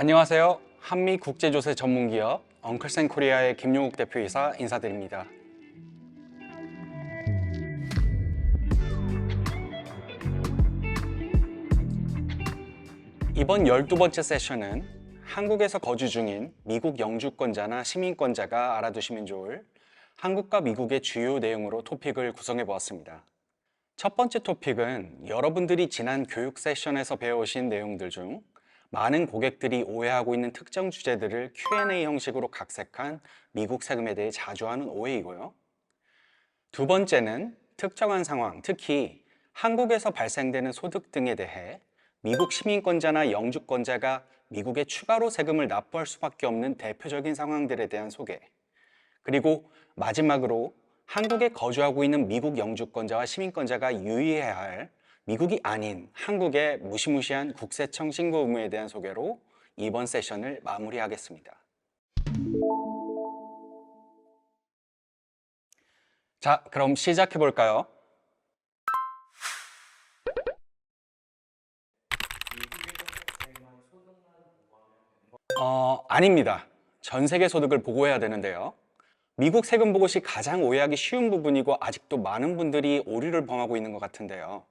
안녕하세요. 한미 국제조세 전문기업 엉클센코리아의 김용욱 대표이사 인사드립니다. 이번 12번째 세션은 한국에서 거주 중인 미국 영주권자나 시민권자가 알아두시면 좋을 한국과 미국의 주요 내용으로 토픽을 구성해 보았습니다. 첫 번째 토픽은 여러분들이 지난 교육 세션에서 배워오신 내용들 중 많은 고객들이 오해하고 있는 특정 주제들을 Q&A 형식으로 각색한 미국 세금에 대해 자주 하는 오해이고요. 두 번째는 특정한 상황, 특히 한국에서 발생되는 소득 등에 대해 미국 시민권자나 영주권자가 미국에 추가로 세금을 납부할 수밖에 없는 대표적인 상황들에 대한 소개. 그리고 마지막으로 한국에 거주하고 있는 미국 영주권자와 시민권자가 유의해야 할 미국이 아닌 한국의 무시무시한 국세청 신고 의무에 대한 소개로 이번 세션을 마무리하겠습니다. 자, 그럼 시작해 볼까요? 아닙니다. 전 세계 소득을 보고해야 되는데요. 미국 세금 보고 시 가장 오해하기 쉬운 부분이고 아직도 많은 분들이 오류를 범하고 있는 것 같은데요.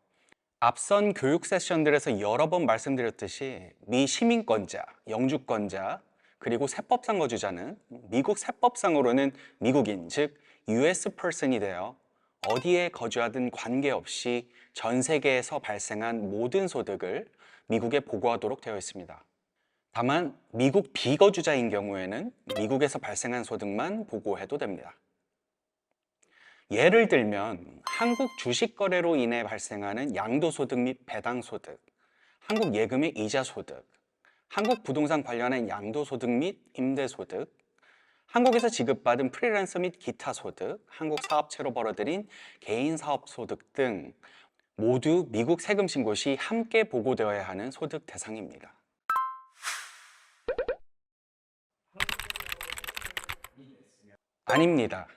앞선 교육 세션들에서 여러 번 말씀드렸듯이 미 시민권자, 영주권자, 그리고 세법상 거주자는 미국 세법상으로는 미국인, 즉 US person이 되어 어디에 거주하든 관계없이 전 세계에서 발생한 모든 소득을 미국에 보고하도록 되어 있습니다. 다만 미국 비거주자인 경우에는 미국에서 발생한 소득만 보고해도 됩니다. 예를 들면 한국 주식 거래로 인해 발생하는 양도소득 및 배당소득, 한국 예금의 이자소득, 한국 부동산 관련한 양도소득 및 임대소득, 한국에서 지급받은 프리랜서 및 기타 소득, 한국 사업체로 벌어들인 개인사업소득 등 모두 미국 세금 신고 시 함께 보고되어야 하는 소득 대상입니다. 아닙니다.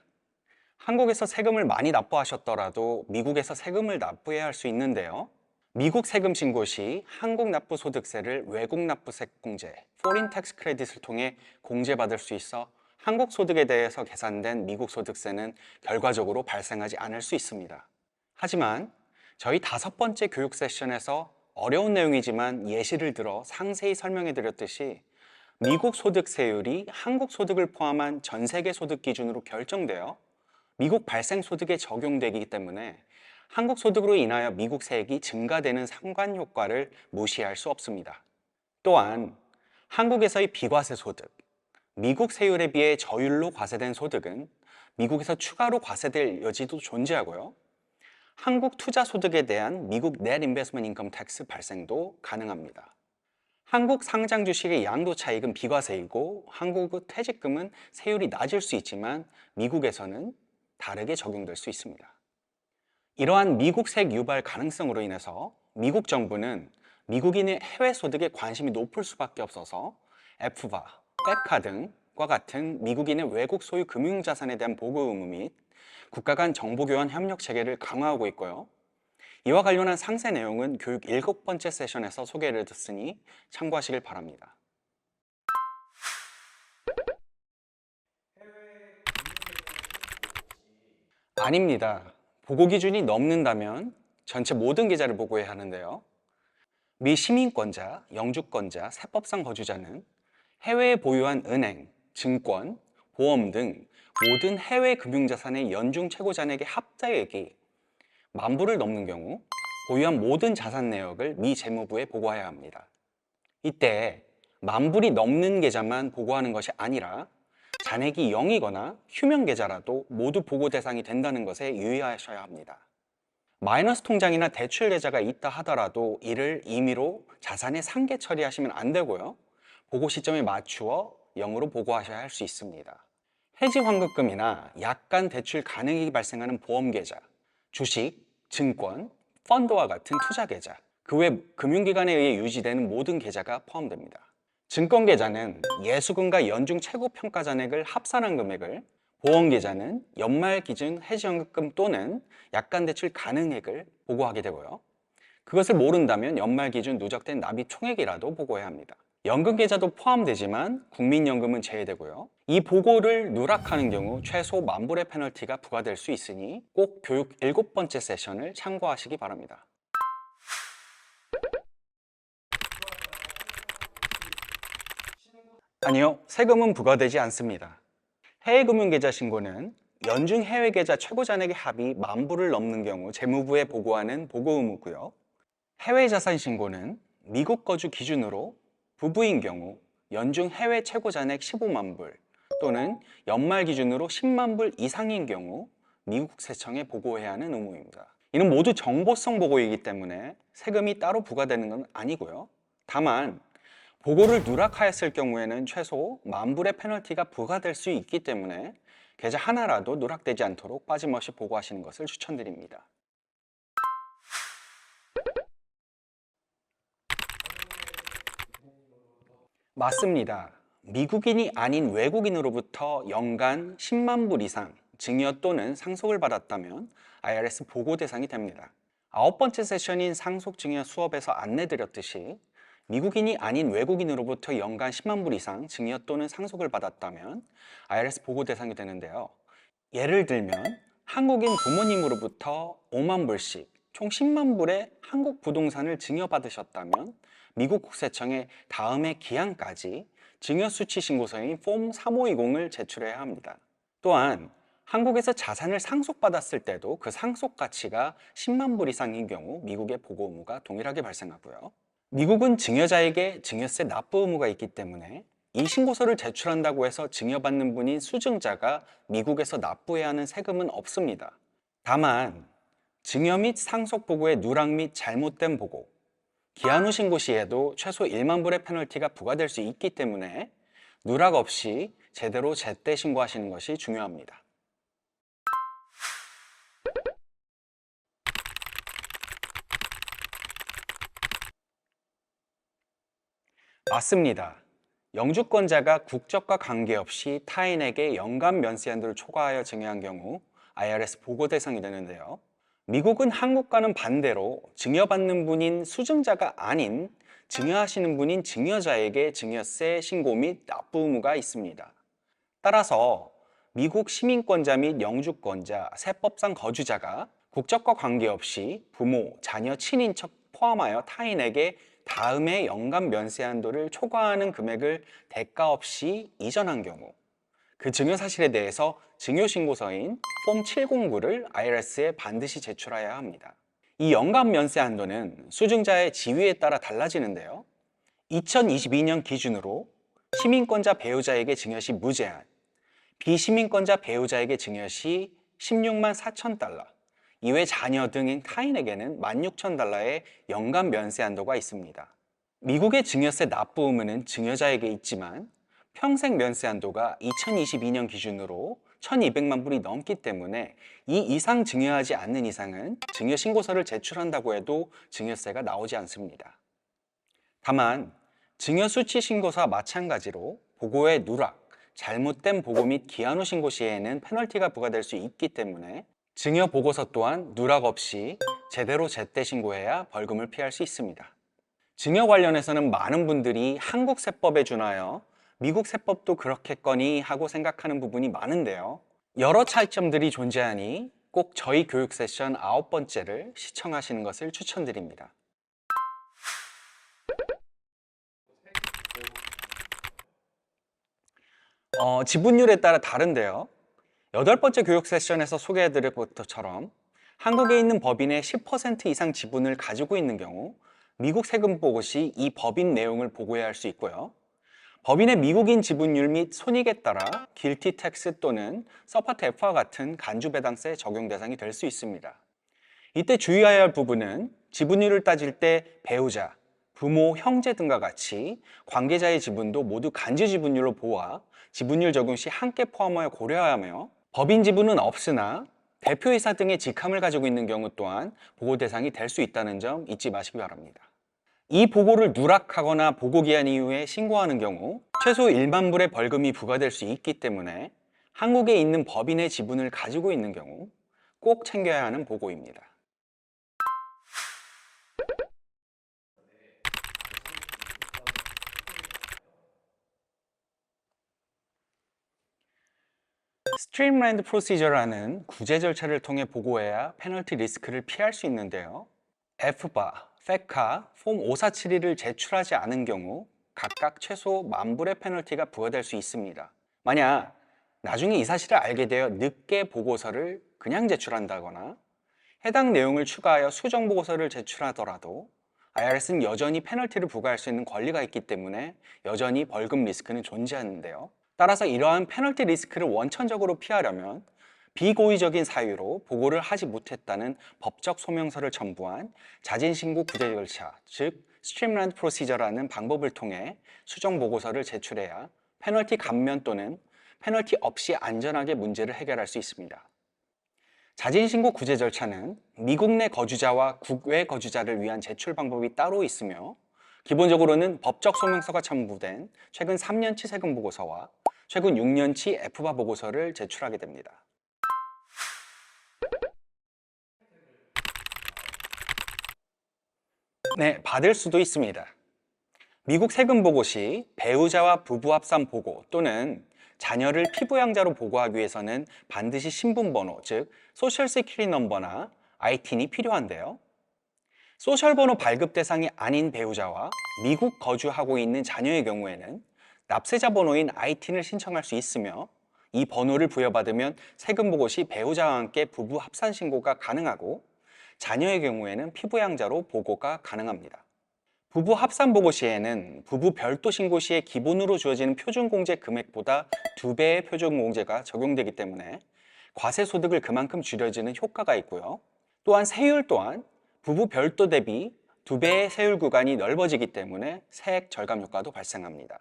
한국에서 세금을 많이 납부하셨더라도 미국에서 세금을 납부해야 할 수 있는데요. 미국 세금 신고 시 한국 납부소득세를 외국 납부세 공제, Foreign Tax Credit을 통해 공제받을 수 있어 한국 소득에 대해서 계산된 미국 소득세는 결과적으로 발생하지 않을 수 있습니다. 하지만 저희 5번째 교육 세션에서 어려운 내용이지만 예시를 들어 상세히 설명해 드렸듯이 미국 소득세율이 한국 소득을 포함한 전 세계 소득 기준으로 결정되어 미국 발생 소득에 적용되기 때문에 한국 소득으로 인하여 미국 세액이 증가되는 상관 효과를 무시할 수 없습니다. 또한 한국에서의 비과세 소득, 미국 세율에 비해 저율로 과세된 소득은 미국에서 추가로 과세될 여지도 존재하고요. 한국 투자 소득에 대한 미국 Net Investment Income Tax 발생도 가능합니다. 한국 상장 주식의 양도 차익은 비과세이고 한국 퇴직금은 세율이 낮을 수 있지만 미국에서는 다르게 적용될 수 있습니다. 이러한 미국 세액 유발 가능성으로 인해서 미국 정부는 미국인의 해외 소득에 관심이 높을 수밖에 없어서 FVA, FATCA 등과 같은 미국인의 외국 소유 금융자산에 대한 보고 의무 및 국가 간 정보 교환 협력 체계를 강화하고 있고요. 이와 관련한 상세 내용은 교육 7번째 세션에서 소개를 해뒀으니 참고하시길 바랍니다. 아닙니다. 보고 기준이 넘는다면 전체 모든 계좌를 보고해야 하는데요. 미 시민권자, 영주권자, 세법상 거주자는 해외에 보유한 은행, 증권, 보험 등 모든 해외 금융자산의 연중 최고 잔액의 합자액이 10,000불을 넘는 경우 보유한 모든 자산 내역을 미 재무부에 보고해야 합니다. 이때 10,000불이 넘는 계좌만 보고하는 것이 아니라 잔액이 0이거나 휴면 계좌라도 모두 보고 대상이 된다는 것에 유의하셔야 합니다. 마이너스 통장이나 대출 계좌가 있다 하더라도 이를 임의로 자산의 상계 처리하시면 안 되고요. 보고 시점에 맞추어 0으로 보고하셔야 할 수 있습니다. 해지 환급금이나 약관 대출 가능액이 발생하는 보험 계좌, 주식, 증권, 펀드와 같은 투자 계좌, 그 외 금융기관에 의해 유지되는 모든 계좌가 포함됩니다. 증권계좌는 예수금과 연중 최고 평가 잔액을 합산한 금액을, 보험계좌는 연말 기준 해지연금금 또는 약관대출 가능액을 보고하게 되고요. 그것을 모른다면 연말 기준 누적된 납입 총액이라도 보고해야 합니다. 연금계좌도 포함되지만 국민연금은 제외되고요. 이 보고를 누락하는 경우 최소 10,000불의 페널티가 부과될 수 있으니 꼭 교육 7번째 세션을 참고하시기 바랍니다. 아니요, 세금은 부과되지 않습니다. 해외금융계좌 신고는 연중 해외계좌 최고 잔액의 합이 10,000불을 넘는 경우 재무부에 보고하는 보고 의무고요. 해외자산 신고는 미국 거주 기준으로 부부인 경우 연중 해외 최고 잔액 15만 불 또는 연말 기준으로 10만 불 이상인 경우 미국 세청에 보고해야 하는 의무입니다. 이는 모두 정보성 보고이기 때문에 세금이 따로 부과되는 건 아니고요. 다만 보고를 누락하였을 경우에는 최소 10,000불의 페널티가 부과될 수 있기 때문에 계좌 하나라도 누락되지 않도록 빠짐없이 보고하시는 것을 추천드립니다. 맞습니다. 미국인이 아닌 외국인으로부터 연간 10만 불 이상 증여 또는 상속을 받았다면 IRS 보고 대상이 됩니다. 9번째 세션인 상속 증여 수업에서 안내드렸듯이 미국인이 아닌 외국인으로부터 연간 10만 불 이상 증여 또는 상속을 받았다면 IRS 보고 대상이 되는데요. 예를 들면 한국인 부모님으로부터 5만 불씩 총 10만 불의 한국 부동산을 증여받으셨다면 미국 국세청에 다음해 기한까지 증여수치 신고서인 폼 3520을 제출해야 합니다. 또한 한국에서 자산을 상속받았을 때도 그 상속 가치가 10만 불 이상인 경우 미국의 보고 의무가 동일하게 발생하고요. 미국은 증여자에게 증여세 납부 의무가 있기 때문에 이 신고서를 제출한다고 해서 증여받는 분인 수증자가 미국에서 납부해야 하는 세금은 없습니다. 다만 증여 및 상속 보고의 누락 및 잘못된 보고, 기한 후 신고 시에도 최소 1만 불의 페널티가 부과될 수 있기 때문에 누락 없이 제대로 제때 신고하시는 것이 중요합니다. 맞습니다. 영주권자가 국적과 관계없이 타인에게 연간 면세 한도를 초과하여 증여한 경우 IRS 보고 대상이 되는데요. 미국은 한국과는 반대로 증여받는 분인 수증자가 아닌 증여하시는 분인 증여자에게 증여세 신고 및 납부 의무가 있습니다. 따라서 미국 시민권자 및 영주권자, 세법상 거주자가 국적과 관계없이 부모, 자녀, 친인척 포함하여 타인에게 다음해 연간 면세 한도를 초과하는 금액을 대가 없이 이전한 경우 그 증여 사실에 대해서 증여신고서인 폼 709를 IRS에 반드시 제출해야 합니다. 이 연간 면세 한도는 수증자의 지위에 따라 달라지는데요. 2022년 기준으로 시민권자 배우자에게 증여 시 무제한, 비시민권자 배우자에게 증여 시 16만 4천 달러, 이외 자녀 등인 타인에게는 16,000달러의 연간 면세 한도가 있습니다. 미국의 증여세 납부 의무는 증여자에게 있지만 평생 면세 한도가 2022년 기준으로 1,200만 불이 넘기 때문에 이 이상 증여하지 않는 이상은 증여 신고서를 제출한다고 해도 증여세가 나오지 않습니다. 다만 증여 수치 신고서와 마찬가지로 보고의 누락, 잘못된 보고 및 기한 후 신고 시에는 페널티가 부과될 수 있기 때문에 증여 보고서 또한 누락 없이 제대로 제때 신고해야 벌금을 피할 수 있습니다. 증여 관련해서는 많은 분들이 한국 세법에 준하여 미국 세법도 그렇겠거니 하고 생각하는 부분이 많은데요. 여러 차이점들이 존재하니 꼭 저희 교육 세션 9번째를 시청하시는 것을 추천드립니다. 지분율에 따라 다른데요. 8번째 교육 세션에서 소개해드릴 것처럼 한국에 있는 법인의 10% 이상 지분을 가지고 있는 경우 미국 세금 보고 시 이 법인 내용을 보고해야 할 수 있고요. 법인의 미국인 지분율 및 손익에 따라 길티 텍스 또는 서파트 F와 같은 간주배당세 적용 대상이 될 수 있습니다. 이때 주의해야 할 부분은 지분율을 따질 때 배우자, 부모, 형제 등과 같이 관계자의 지분도 모두 간주 지분율로 보아 지분율 적용 시 함께 포함하여 고려해야 하며 법인 지분은 없으나 대표이사 등의 직함을 가지고 있는 경우 또한 보고 대상이 될 수 있다는 점 잊지 마시기 바랍니다. 이 보고를 누락하거나 보고기한 이후에 신고하는 경우 최소 1만 불의 벌금이 부과될 수 있기 때문에 한국에 있는 법인의 지분을 가지고 있는 경우 꼭 챙겨야 하는 보고입니다. 스트림라인드 프로시저라는 구제 절차를 통해 보고해야 페널티 리스크를 피할 수 있는데요. FBA, FECA, 폼 5472를 제출하지 않은 경우 각각 최소 10,000불의 페널티가 부과될 수 있습니다. 만약 나중에 이 사실을 알게 되어 늦게 보고서를 그냥 제출한다거나 해당 내용을 추가하여 수정 보고서를 제출하더라도 IRS는 여전히 페널티를 부과할 수 있는 권리가 있기 때문에 여전히 벌금 리스크는 존재하는데요. 따라서 이러한 페널티 리스크를 원천적으로 피하려면 비고의적인 사유로 보고를 하지 못했다는 법적 소명서를 첨부한 자진신고 구제 절차, 즉 스트림라인드 프로시저라는 방법을 통해 수정 보고서를 제출해야 페널티 감면 또는 페널티 없이 안전하게 문제를 해결할 수 있습니다. 자진신고 구제 절차는 미국 내 거주자와 국외 거주자를 위한 제출 방법이 따로 있으며 기본적으로는 법적 소명서가 첨부된 최근 3년치 세금 보고서와 최근 6년치 FBA 보고서를 제출하게 됩니다. 네, 받을 수도 있습니다. 미국 세금 보고 시 배우자와 부부 합산 보고 또는 자녀를 피부양자로 보고하기 위해서는 반드시 신분번호, 즉 소셜 세큐리티 넘버나 ITIN이 필요한데요. 소셜 번호 발급 대상이 아닌 배우자와 미국 거주하고 있는 자녀의 경우에는 납세자 번호인 ITIN을 신청할 수 있으며 이 번호를 부여받으면 세금 보고 시 배우자와 함께 부부 합산 신고가 가능하고 자녀의 경우에는 피부양자로 보고가 가능합니다. 부부 합산 보고 시에는 부부 별도 신고 시에 기본으로 주어지는 표준공제 금액보다 2배의 표준공제가 적용되기 때문에 과세소득을 그만큼 줄여주는 효과가 있고요. 또한 세율 또한 부부 별도 대비 2배의 세율 구간이 넓어지기 때문에 세액 절감 효과도 발생합니다.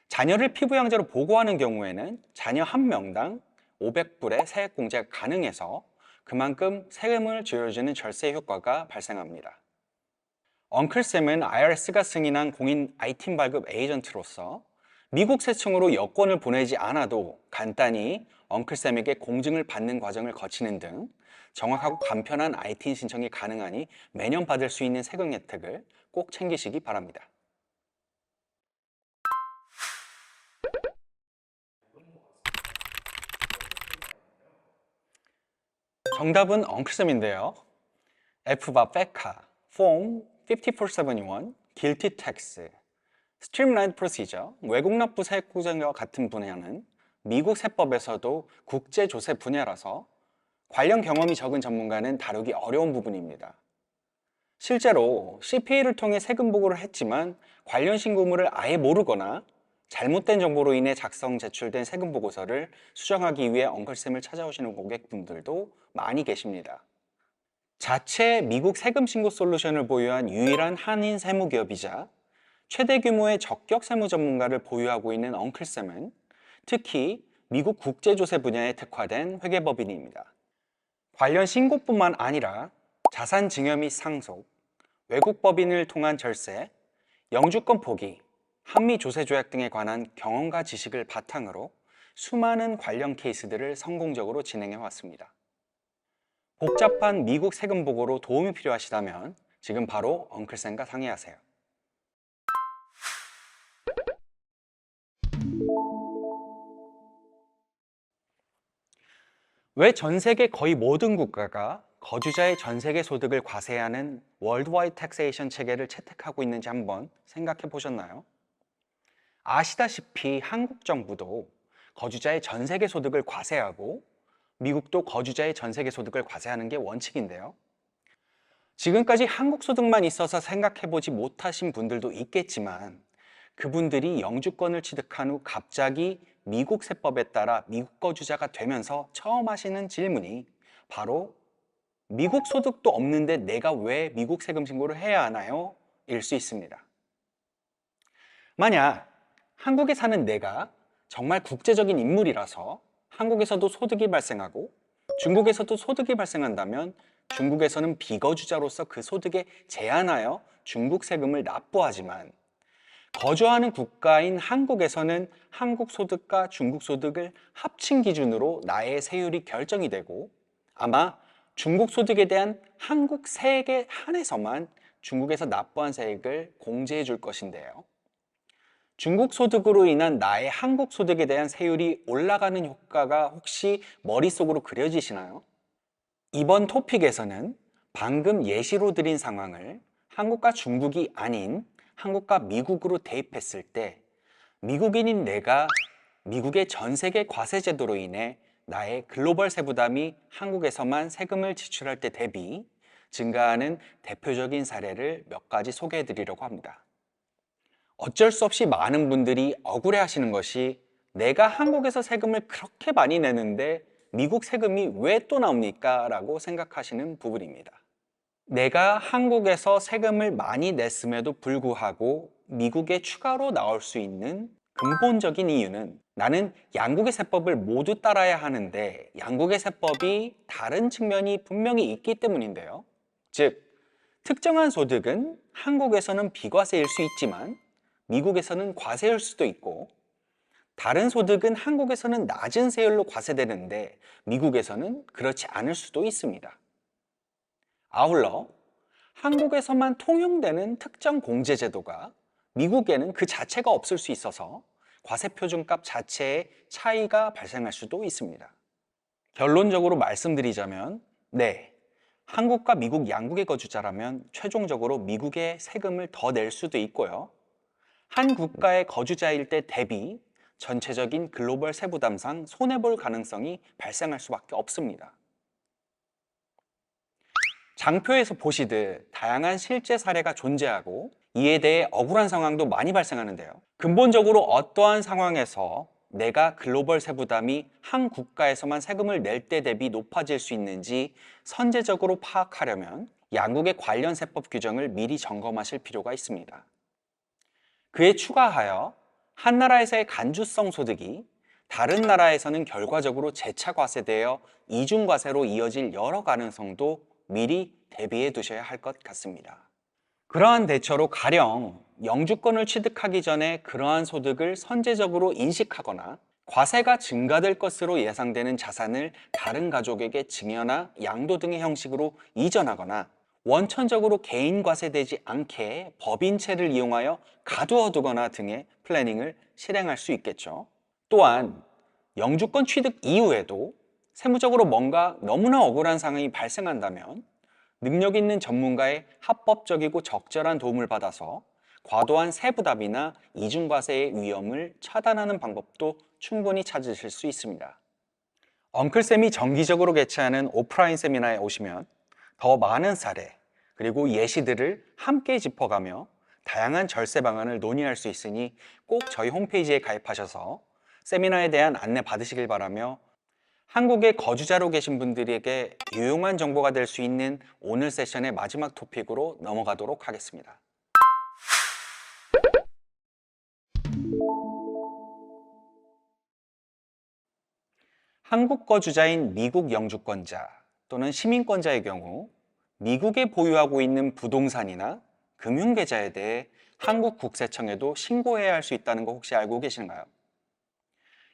자녀를 피부양자로 보고하는 경우에는 자녀 한 명당 500불의 세액 공제가 가능해서 그만큼 세금을 줄여주는 절세 효과가 발생합니다. 엉클쌤은 IRS가 승인한 공인 ITIN 발급 에이전트로서 미국 세청으로 여권을 보내지 않아도 간단히 엉클쌤에게 공증을 받는 과정을 거치는 등 정확하고 간편한 ITIN 신청이 가능하니 매년 받을 수 있는 세금 혜택을 꼭 챙기시기 바랍니다. 정답은 엉클쌤인데요. FBA, FECA, Form 5471, Guilty Tax, Streamlined Procedure, 외국 납부 세액 구제와 같은 분야는 미국 세법에서도 국제조세 분야라서 관련 경험이 적은 전문가는 다루기 어려운 부분입니다. 실제로 CPA를 통해 세금 보고를 했지만 관련 신고물을 아예 모르거나 잘못된 정보로 인해 작성 제출된 세금 보고서를 수정하기 위해 엉클쌤을 찾아오시는 고객분들도 많이 계십니다. 자체 미국 세금 신고 솔루션을 보유한 유일한 한인 세무기업이자 최대 규모의 적격 세무 전문가를 보유하고 있는 엉클쌤은 특히 미국 국제조세 분야에 특화된 회계법인입니다. 관련 신고뿐만 아니라 자산 증여 및 상속, 외국 법인을 통한 절세, 영주권 포기, 한미 조세 조약 등에 관한 경험과 지식을 바탕으로 수많은 관련 케이스들을 성공적으로 진행해 왔습니다. 복잡한 미국 세금 보고로 도움이 필요하시다면 지금 바로 엉클쌤과 상의하세요. 왜 전 세계 거의 모든 국가가 거주자의 전 세계 소득을 과세하는 월드와이드 텍세이션 체계를 채택하고 있는지 한번 생각해 보셨나요? 아시다시피 한국 정부도 거주자의 전 세계 소득을 과세하고 미국도 거주자의 전 세계 소득을 과세하는 게 원칙인데요. 지금까지 한국 소득만 있어서 생각해 보지 못하신 분들도 있겠지만 그분들이 영주권을 취득한 후 갑자기 미국 세법에 따라 미국 거주자가 되면서 처음 하시는 질문이 바로 미국 소득도 없는데 내가 왜 미국 세금 신고를 해야 하나요? 일 수 있습니다. 만약 한국에 사는 내가 정말 국제적인 인물이라서 한국에서도 소득이 발생하고 중국에서도 소득이 발생한다면 중국에서는 비거주자로서 그 소득에 제한하여 중국 세금을 납부하지만 거주하는 국가인 한국에서는 한국 소득과 중국 소득을 합친 기준으로 나의 세율이 결정이 되고 아마 중국 소득에 대한 한국 세액에 한해서만 중국에서 납부한 세액을 공제해 줄 것인데요. 중국 소득으로 인한 나의 한국 소득에 대한 세율이 올라가는 효과가 혹시 머릿속으로 그려지시나요? 이번 토픽에서는 방금 예시로 드린 상황을 한국과 중국이 아닌 한국과 미국으로 대입했을 때 미국인인 내가 미국의 전 세계 과세 제도로 인해 나의 글로벌 세부담이 한국에서만 세금을 지출할 때 대비 증가하는 대표적인 사례를 몇 가지 소개해 드리려고 합니다. 어쩔 수 없이 많은 분들이 억울해 하시는 것이 내가 한국에서 세금을 그렇게 많이 내는데 미국 세금이 왜 또 나옵니까? 라고 생각하시는 부분입니다. 내가 한국에서 세금을 많이 냈음에도 불구하고 미국에 추가로 나올 수 있는 근본적인 이유는 나는 양국의 세법을 모두 따라야 하는데 양국의 세법이 다른 측면이 분명히 있기 때문인데요. 즉, 특정한 소득은 한국에서는 비과세일 수 있지만 미국에서는 과세일 수도 있고 다른 소득은 한국에서는 낮은 세율로 과세되는데 미국에서는 그렇지 않을 수도 있습니다. 아울러 한국에서만 통용되는 특정 공제 제도가 미국에는 그 자체가 없을 수 있어서 과세 표준값 자체에 차이가 발생할 수도 있습니다. 결론적으로 말씀드리자면 네, 한국과 미국 양국의 거주자라면 최종적으로 미국에 세금을 더 낼 수도 있고요. 한 국가의 거주자일 때 대비 전체적인 글로벌 세부담상 손해볼 가능성이 발생할 수밖에 없습니다. 장표에서 보시듯 다양한 실제 사례가 존재하고 이에 대해 억울한 상황도 많이 발생하는데요. 근본적으로 어떠한 상황에서 내가 글로벌 세부담이 한 국가에서만 세금을 낼 때 대비 높아질 수 있는지 선제적으로 파악하려면 양국의 관련 세법 규정을 미리 점검하실 필요가 있습니다. 그에 추가하여 한 나라에서의 간주성 소득이 다른 나라에서는 결과적으로 재차 과세되어 이중과세로 이어질 여러 가능성도 미리 대비해 두셔야 할 것 같습니다. 그러한 대처로 가령 영주권을 취득하기 전에 그러한 소득을 선제적으로 인식하거나 과세가 증가될 것으로 예상되는 자산을 다른 가족에게 증여나 양도 등의 형식으로 이전하거나 원천적으로 개인 과세되지 않게 법인채를 이용하여 가두어두거나 등의 플래닝을 실행할 수 있겠죠. 또한 영주권 취득 이후에도 세무적으로 뭔가 너무나 억울한 상황이 발생한다면 능력 있는 전문가의 합법적이고 적절한 도움을 받아서 과도한 세부담이나 이중과세의 위험을 차단하는 방법도 충분히 찾으실 수 있습니다. 엉클쌤이 정기적으로 개최하는 오프라인 세미나에 오시면 더 많은 사례 그리고 예시들을 함께 짚어가며 다양한 절세 방안을 논의할 수 있으니 꼭 저희 홈페이지에 가입하셔서 세미나에 대한 안내 받으시길 바라며 한국에 거주자로 계신 분들에게 유용한 정보가 될 수 있는 오늘 세션의 마지막 토픽으로 넘어가도록 하겠습니다. 한국 거주자인 미국 영주권자 또는 시민권자의 경우 미국에 보유하고 있는 부동산이나 금융계좌에 대해 한국 국세청에도 신고해야 할 수 있다는 거 혹시 알고 계신가요?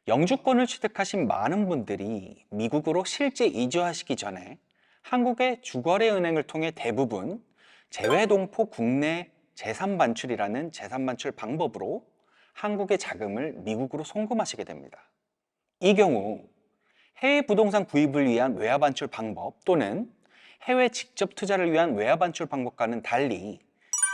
영주권을 취득하신 많은 분들이 미국으로 실제 이주하시기 전에 한국의 주거래은행을 통해 대부분 재외동포 국내 재산반출이라는 재산반출 방법으로 한국의 자금을 미국으로 송금하시게 됩니다. 이 경우 해외 부동산 구입을 위한 외화반출 방법 또는 해외 직접 투자를 위한 외화반출 방법과는 달리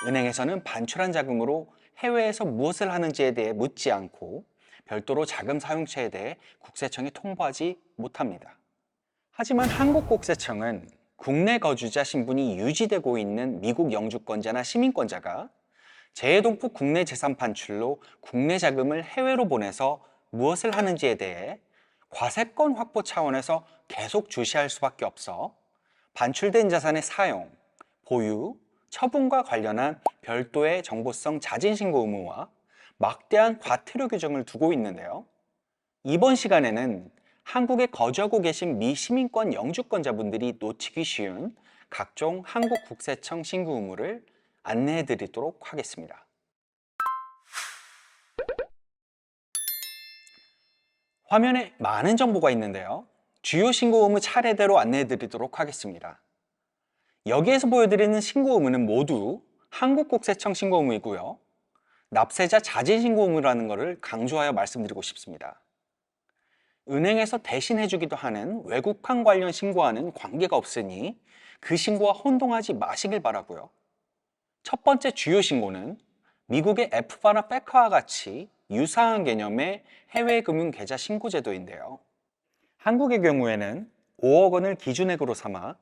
은행에서는 반출한 자금으로 해외에서 무엇을 하는지에 대해 묻지 않고 별도로 자금 사용처에 대해 국세청에 통보하지 못합니다. 하지만 한국국세청은 국내 거주자 신분이 유지되고 있는 미국 영주권자나 시민권자가 재외동포 국내 재산 반출로 국내 자금을 해외로 보내서 무엇을 하는지에 대해 과세권 확보 차원에서 계속 주시할 수밖에 없어 반출된 자산의 사용, 보유, 처분과 관련한 별도의 정보성 자진신고 의무와 막대한 과태료 규정을 두고 있는데요. 이번 시간에는 한국에 거주하고 계신 미시민권 영주권자분들이 놓치기 쉬운 각종 한국 국세청 신고 의무를 안내해 드리도록 하겠습니다. 화면에 많은 정보가 있는데요. 주요 신고 의무 차례대로 안내해 드리도록 하겠습니다. 여기에서 보여드리는 신고 의무는 모두 한국 국세청 신고 의무이고요. 납세자 자진신고 의무라는 것을 강조하여 말씀드리고 싶습니다. 은행에서 대신 해주기도 하는 외국환 관련 신고와는 관계가 없으니 그 신고와 혼동하지 마시길 바라고요. 첫 번째 주요 신고는 미국의 FFA나 FATCA와 같이 유사한 개념의 해외 금융 계좌 신고 제도인데요. 한국의 경우에는 5억 원을 기준액으로 삼아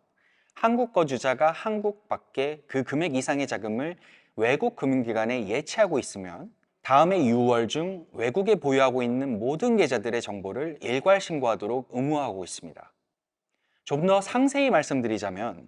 한국 거주자가 한국 밖에 그 금액 이상의 자금을 외국 금융기관에 예치하고 있으면 다음해 6월 중 외국에 보유하고 있는 모든 계좌들의 정보를 일괄 신고하도록 의무화하고 있습니다. 좀 더 상세히 말씀드리자면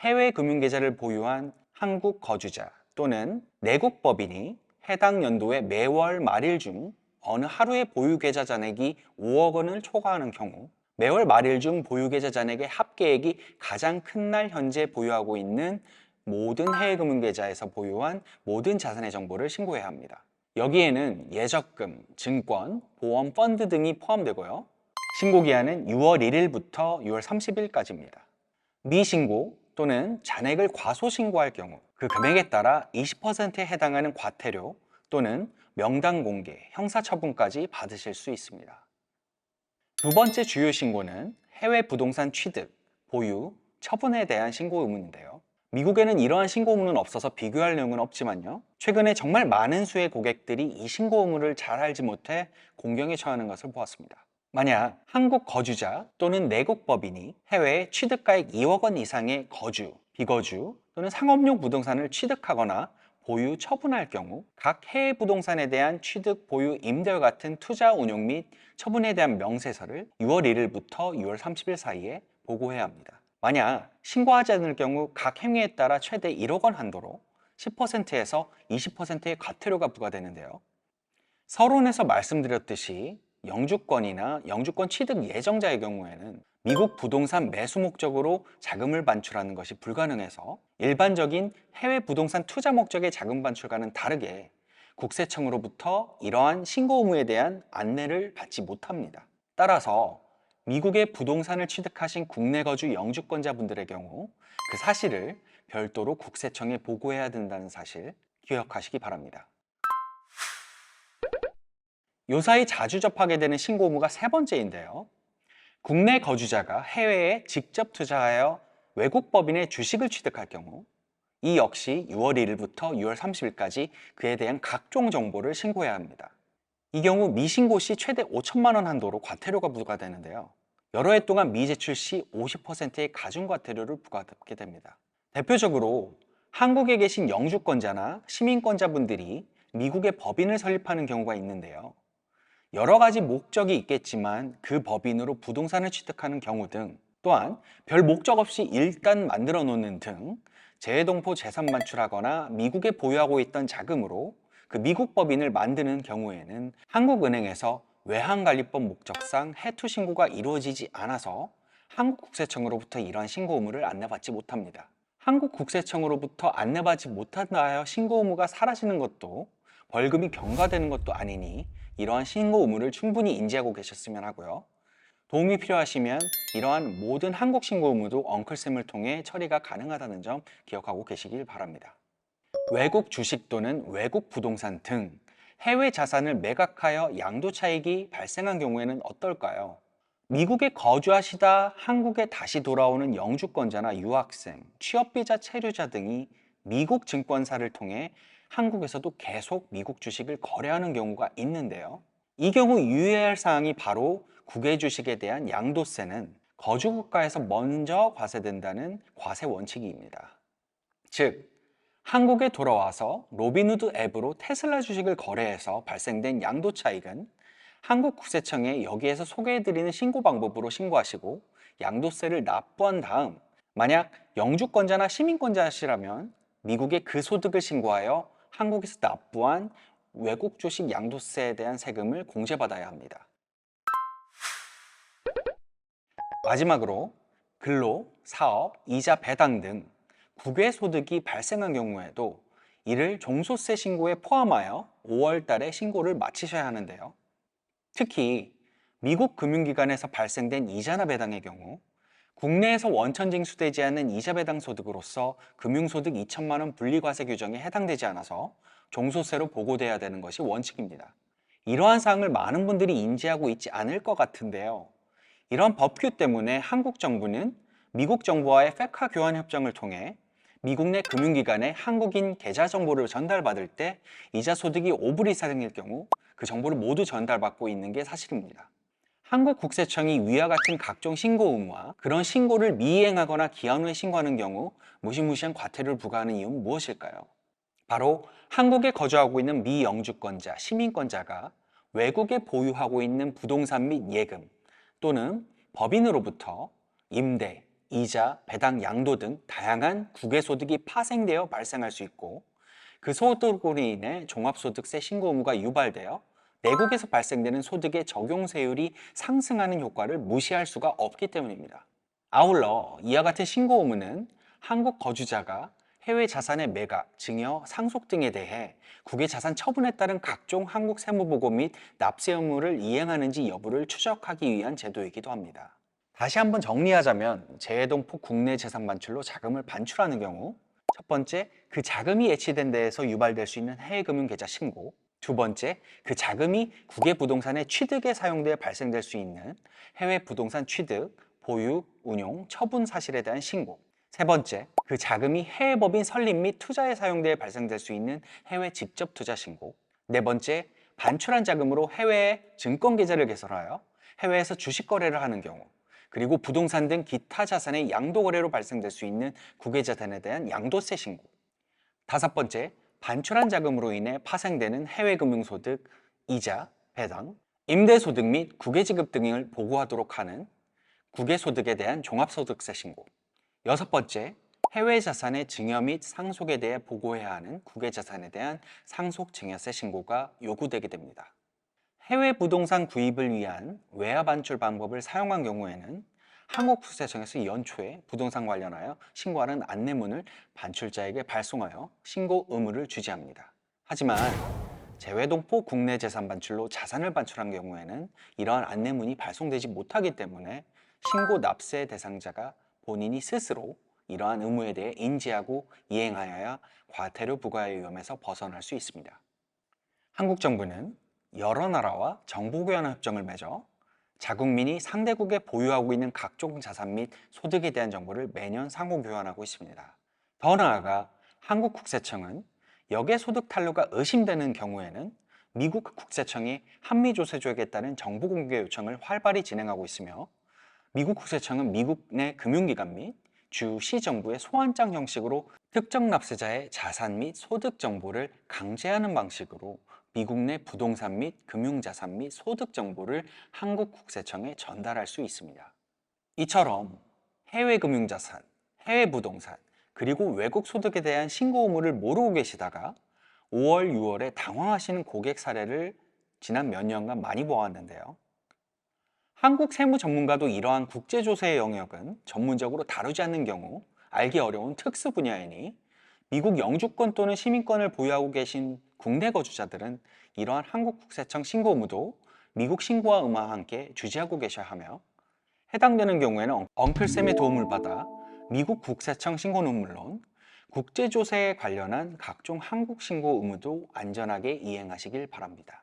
해외 금융계좌를 보유한 한국 거주자 또는 내국 법인이 해당 연도의 매월 말일 중 어느 하루에 보유 계좌 잔액이 5억 원을 초과하는 경우 매월 말일 중 보유 계좌 잔액의 합계액이 가장 큰 날 현재 보유하고 있는 모든 해외 금융계좌에서 보유한 모든 자산의 정보를 신고해야 합니다. 여기에는 예적금, 증권, 보험, 펀드 등이 포함되고요. 신고기한은 6월 1일부터 6월 30일까지입니다. 미신고 또는 잔액을 과소신고할 경우 그 금액에 따라 20%에 해당하는 과태료 또는 명단 공개, 형사처분까지 받으실 수 있습니다. 두 번째 주요 신고는 해외 부동산 취득, 보유, 처분에 대한 신고 의무인데요. 미국에는 이러한 신고 의무는 없어서 비교할 내용은 없지만요. 최근에 정말 많은 수의 고객들이 이 신고 의무를 잘 알지 못해 공경에 처하는 것을 보았습니다. 만약 한국 거주자 또는 내국 법인이 해외에 취득가액 2억 원 이상의 거주, 비거주 또는 상업용 부동산을 취득하거나 보유, 처분할 경우 각 해외 부동산에 대한 취득, 보유, 임대와 같은 투자, 운용 및 처분에 대한 명세서를 6월 1일부터 6월 30일 사이에 보고해야 합니다. 만약 신고하지 않을 경우 각 행위에 따라 최대 1억 원 한도로 10%에서 20%의 과태료가 부과되는데요. 서론에서 말씀드렸듯이 영주권이나 영주권 취득 예정자의 경우에는 미국 부동산 매수 목적으로 자금을 반출하는 것이 불가능해서 일반적인 해외 부동산 투자 목적의 자금 반출과는 다르게 국세청으로부터 이러한 신고 의무에 대한 안내를 받지 못합니다. 따라서 미국의 부동산을 취득하신 국내 거주 영주권자분들의 경우 그 사실을 별도로 국세청에 보고해야 된다는 사실 기억하시기 바랍니다. 요사이 자주 접하게 되는 신고 의무가 세 번째인데요. 국내 거주자가 해외에 직접 투자하여 외국 법인의 주식을 취득할 경우 이 역시 6월 1일부터 6월 30일까지 그에 대한 각종 정보를 신고해야 합니다. 이 경우 미신고 시 최대 5천만 원 한도로 과태료가 부과되는데요. 여러 해 동안 미제출 시 50%의 가중과태료를 부과받게 됩니다. 대표적으로 한국에 계신 영주권자나 시민권자분들이 미국의 법인을 설립하는 경우가 있는데요. 여러 가지 목적이 있겠지만 그 법인으로 부동산을 취득하는 경우 등 또한 별 목적 없이 일단 만들어 놓는 등 재외동포 재산 반출하거나 미국에 보유하고 있던 자금으로 그 미국 법인을 만드는 경우에는 한국은행에서 외환관리법 목적상 해투 신고가 이루어지지 않아서 한국국세청으로부터 이러한 신고 의무를 안내받지 못합니다. 한국국세청으로부터 안내받지 못한다 하여 신고 의무가 사라지는 것도 벌금이 경과되는 것도 아니니 이러한 신고 의무를 충분히 인지하고 계셨으면 하고요. 도움이 필요하시면 이러한 모든 한국 신고 의무도 엉클쌤을 통해 처리가 가능하다는 점 기억하고 계시길 바랍니다. 외국 주식 또는 외국 부동산 등 해외 자산을 매각하여 양도 차익이 발생한 경우에는 어떨까요? 미국에 거주하시다 한국에 다시 돌아오는 영주권자나 유학생, 취업비자 체류자 등이 미국 증권사를 통해 한국에서도 계속 미국 주식을 거래하는 경우가 있는데요. 이 경우 유의할 사항이 바로 국외 주식에 대한 양도세는 거주국가에서 먼저 과세된다는 과세 원칙입니다. 즉, 한국에 돌아와서 로빈후드 앱으로 테슬라 주식을 거래해서 발생된 양도 차익은 한국 국세청에 여기에서 소개해드리는 신고 방법으로 신고하시고 양도세를 납부한 다음 만약 영주권자나 시민권자시라면 미국에 그 소득을 신고하여 한국에서 납부한 외국 주식 양도세에 대한 세금을 공제받아야 합니다. 마지막으로 근로, 사업, 이자 배당 등 국외 소득이 발생한 경우에도 이를 종소세 신고에 포함하여 5월 달에 신고를 마치셔야 하는데요. 특히 미국 금융기관에서 발생된 이자나 배당의 경우 국내에서 원천 징수되지 않는 이자 배당 소득으로서 금융소득 2천만 원 분리과세 규정에 해당되지 않아서 종소세로 보고돼야 되는 것이 원칙입니다. 이러한 사항을 많은 분들이 인지하고 있지 않을 것 같은데요. 이런 법규 때문에 한국 정부는 미국 정부와의 페카 교환 협정을 통해 미국 내 금융기관에 한국인 계좌 정보를 전달받을 때 이자 소득이 5불 이상일 경우 그 정보를 모두 전달받고 있는 게 사실입니다. 한국 국세청이 위와 같은 각종 신고 의무와 그런 신고를 미이행하거나 기한 후에 신고하는 경우 무시무시한 과태료를 부과하는 이유는 무엇일까요? 바로 한국에 거주하고 있는 미영주권자, 시민권자가 외국에 보유하고 있는 부동산 및 예금 또는 법인으로부터 임대, 이자, 배당, 양도 등 다양한 국외소득이 파생되어 발생할 수 있고 그 소득으로 인해 종합소득세 신고 의무가 유발되어 내국에서 발생되는 소득의 적용세율이 상승하는 효과를 무시할 수가 없기 때문입니다. 아울러 이와 같은 신고 의무는 한국 거주자가 해외 자산의 매각, 증여, 상속 등에 대해 국외 자산 처분에 따른 각종 한국 세무보고 및 납세 의무를 이행하는지 여부를 추적하기 위한 제도이기도 합니다. 다시 한번 정리하자면 재외동포 국내 재산 반출로 자금을 반출하는 경우 첫 번째, 그 자금이 예치된 데에서 유발될 수 있는 해외금융 계좌 신고. 두 번째, 그 자금이 국외 부동산의 취득에 사용되어 발생될 수 있는 해외 부동산 취득, 보유, 운용, 처분 사실에 대한 신고. 세 번째, 그 자금이 해외 법인 설립 및 투자에 사용되어 발생될 수 있는 해외 직접 투자 신고. 네 번째, 반출한 자금으로 해외에 증권 계좌를 개설하여 해외에서 주식 거래를 하는 경우. 그리고 부동산 등 기타 자산의 양도 거래로 발생될 수 있는 국외 자산에 대한 양도세 신고. 다섯 번째, 반출한 자금으로 인해 파생되는 해외 금융소득, 이자, 배당, 임대소득 및 국외지급 등을 보고하도록 하는 국외소득에 대한 종합소득세 신고. 여섯 번째, 해외 자산의 증여 및 상속에 대해 보고해야 하는 국외 자산에 대한 상속 증여세 신고가 요구되게 됩니다. 해외 부동산 구입을 위한 외화 반출 방법을 사용한 경우에는 한국국세청에서 연초에 부동산 관련하여 신고하는 안내문을 반출자에게 발송하여 신고 의무를 주재합니다. 하지만 재외동포 국내 재산 반출로 자산을 반출한 경우에는 이러한 안내문이 발송되지 못하기 때문에 신고 납세 대상자가 본인이 스스로 이러한 의무에 대해 인지하고 이행하여야 과태료 부과의 위험에서 벗어날 수 있습니다. 한국 정부는 여러 나라와 정보교환 협정을 맺어 자국민이 상대국에 보유하고 있는 각종 자산 및 소득에 대한 정보를 매년 상호 교환하고 있습니다. 더 나아가 한국 국세청은 역의 소득 탄로가 의심되는 경우에는 미국 국세청이 한미조세조약에 따른 정보 공개 요청을 활발히 진행하고 있으며 미국 국세청은 미국 내 금융기관 및 주, 시 정부의 소환장 형식으로 특정 납세자의 자산 및 소득 정보를 강제하는 방식으로 미국 내 부동산 및 금융자산 및 소득 정보를 한국 국세청에 전달할 수 있습니다. 이처럼 해외 금융자산, 해외 부동산, 그리고 외국 소득에 대한 신고 의무를 모르고 계시다가 5월, 6월에 당황하시는 고객 사례를 지난 몇 년간 많이 보았는데요. 한국 세무 전문가도 이러한 국제조세의 영역은 전문적으로 다루지 않는 경우 알기 어려운 특수 분야이니 미국 영주권 또는 시민권을 보유하고 계신 국내 거주자들은 이러한 한국 국세청 신고 의무도 미국 신고와 의무와 함께 주지하고 계셔야 하며 해당되는 경우에는 엉클쌤의 도움을 받아 미국 국세청 신고는 물론 국제조세에 관련한 각종 한국 신고 의무도 안전하게 이행하시길 바랍니다.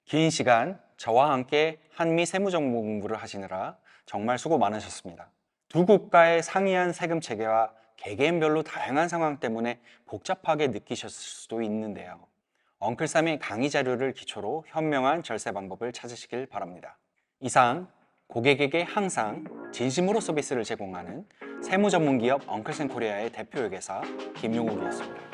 긴 시간 저와 함께 한미 세무정보 공부를 하시느라 정말 수고 많으셨습니다. 두 국가의 상이한 세금 체계와 개개인별로 다양한 상황 때문에 복잡하게 느끼셨을 수도 있는데요. 엉클삼의 강의 자료를 기초로 현명한 절세 방법을 찾으시길 바랍니다. 이상 고객에게 항상 진심으로 서비스를 제공하는 세무 전문 기업 엉클샘 코리아의 대표 회계사 김용욱이었습니다.